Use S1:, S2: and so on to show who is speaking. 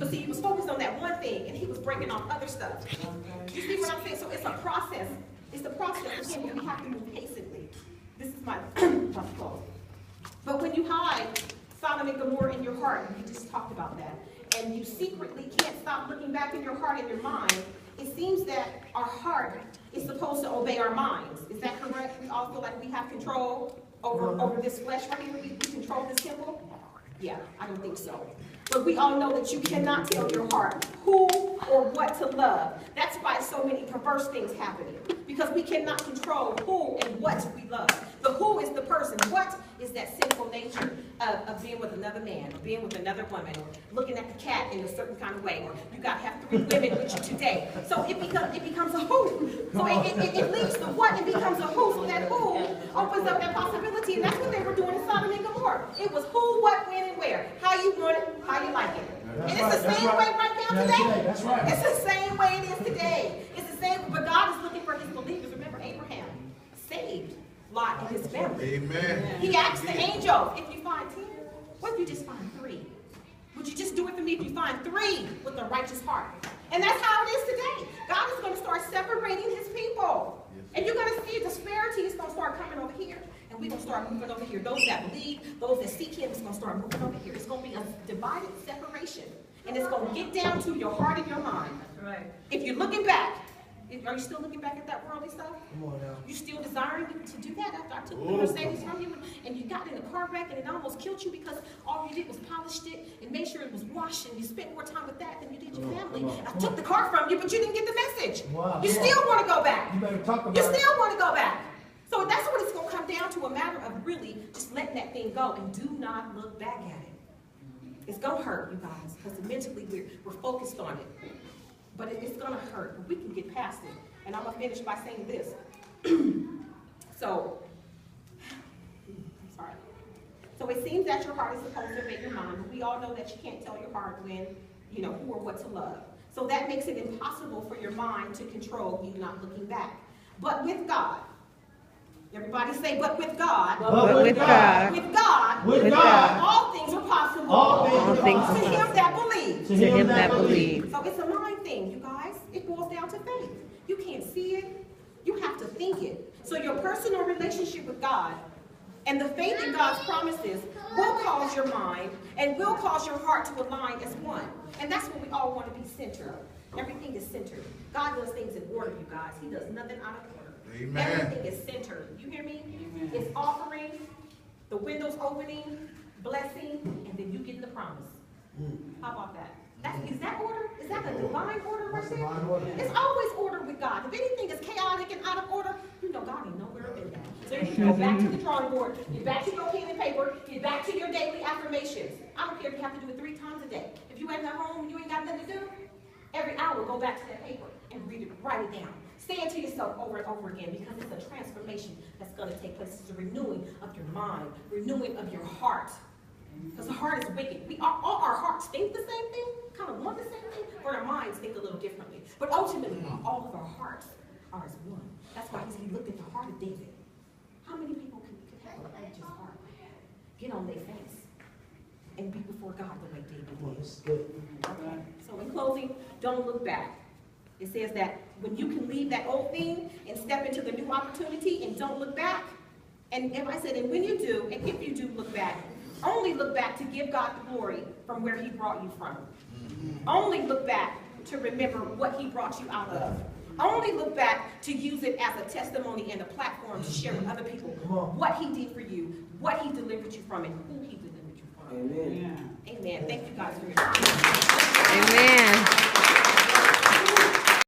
S1: But see, he was focused on that one thing, and he was breaking off other stuff. You see what I'm saying? So it's a process. It's the process again, but we have to move patiently. This is my close. But when you hide Sodom and Gomorrah in your heart, and we just talked about that, and you secretly can't stop looking back in your heart and your mind, it seems that our heart is supposed to obey our minds. Is that correct? We all feel like we have control over this flesh right here. We control this temple? Yeah, I don't think so. But we all know that you cannot tell your heart who or what to love. That's why so many perverse things happening. Because we cannot control who and what we love. The who is the person. What is that sinful nature of being with another man, or being with another woman, or looking at the cat in a certain kind of way, or you got to have 3 women with you today. So it becomes a who. So it leaves the what and becomes a who. So that who opens up that possibility, and that's what they were doing in Sodom and Gomorrah. It was who, what, when, and where. How you want it, how you like it. And it's the same way right now today.
S2: That's right.
S1: It's the same way it is today. It's the same, but God is looking for his believers. Remember, Abraham saved Lot and his family.
S3: Amen.
S1: He asked the angel, if you find 10, what if you just find 3? Would you just do it for me if you find 3 with a righteous heart? And that's how it is today. God is going to start separating his people. And you're going to see disparity is going to start coming over here. And we're going to start moving over here. Those that believe, those that seek him, is going to start moving over here. It's going to be a divided separation. And it's going to get down to your heart and your mind.
S4: That's right.
S1: If you're looking back, are you still looking back at that worldly stuff?
S2: Come on now.
S1: You still desiring to do that after I took the Mercedes from you and you got in a car wreck and it almost killed you because all you did was polish it and make sure it was washed and you spent more time with that than you did your family. I took the car from you, but you didn't get the message.
S2: Wow.
S1: You still want to go back.
S2: You better talk about
S1: You
S2: it.
S1: still want to go back. So that's what it's going to come down to, a matter of really just letting that thing go and do not look back at it. It's going to hurt, you guys, because mentally we're focused on it. But it's going to hurt, but we can get past it. And I'm going to finish by saying this. So it seems that your heart is supposed to obey your mind. We all know that you can't tell your heart when, you know, who or what to love. So that makes it impossible for your mind to control you not looking back. But with God, everybody say, but with God.
S2: But with God.
S1: With God.
S2: With God.
S1: All things are possible.
S2: All things
S1: to him that believes.
S2: To him that believes.
S1: So it's a mind thing, you guys. It boils down to faith. You can't see it. You have to think it. So your personal relationship with God and the faith in God's promises will cause your mind and will cause your heart to align as one. And that's what we all want to be centered. Everything is centered. God does things in order, you guys. He does nothing out of order.
S3: Amen.
S1: Everything is centered. You hear me? Amen. It's offering, the windows opening, blessing, and then you getting the promise. How about that? Is that order? Is that the divine order right there?
S2: Divine order.
S1: It's always order with God. If anything is chaotic and out of order, you know God ain't nowhere in that. So you can go back to the drawing board, get back to your pen and paper, get back to your daily affirmations. I don't care if you have to do it 3 times a day. If you ain't at home and you ain't got nothing to do, every hour go back to that paper and read it, write it down. Say it to yourself over and over again, because it's a transformation that's going to take place. It's a renewing of your mind, renewing of your heart. Because the heart is wicked. All our hearts think the same thing, kind of want the same thing, but our minds think a little differently. But ultimately, all of our hearts are as one. That's why he looked at the heart of David. How many people can have a righteous heart? Get on their face and be before God the way David did. Okay. So in closing, don't look back. It says that when you can leave that old thing and step into the new opportunity and don't look back, and I said, and when you do, and if you do look back, only look back to give God the glory from where he brought you from. Only look back to remember what he brought you out of. Only look back to use it as a testimony and a platform to share with other people what he did for you, what he delivered you from, and who he delivered you from.
S2: Amen.
S1: Amen. Thank you guys for your time.
S5: Amen.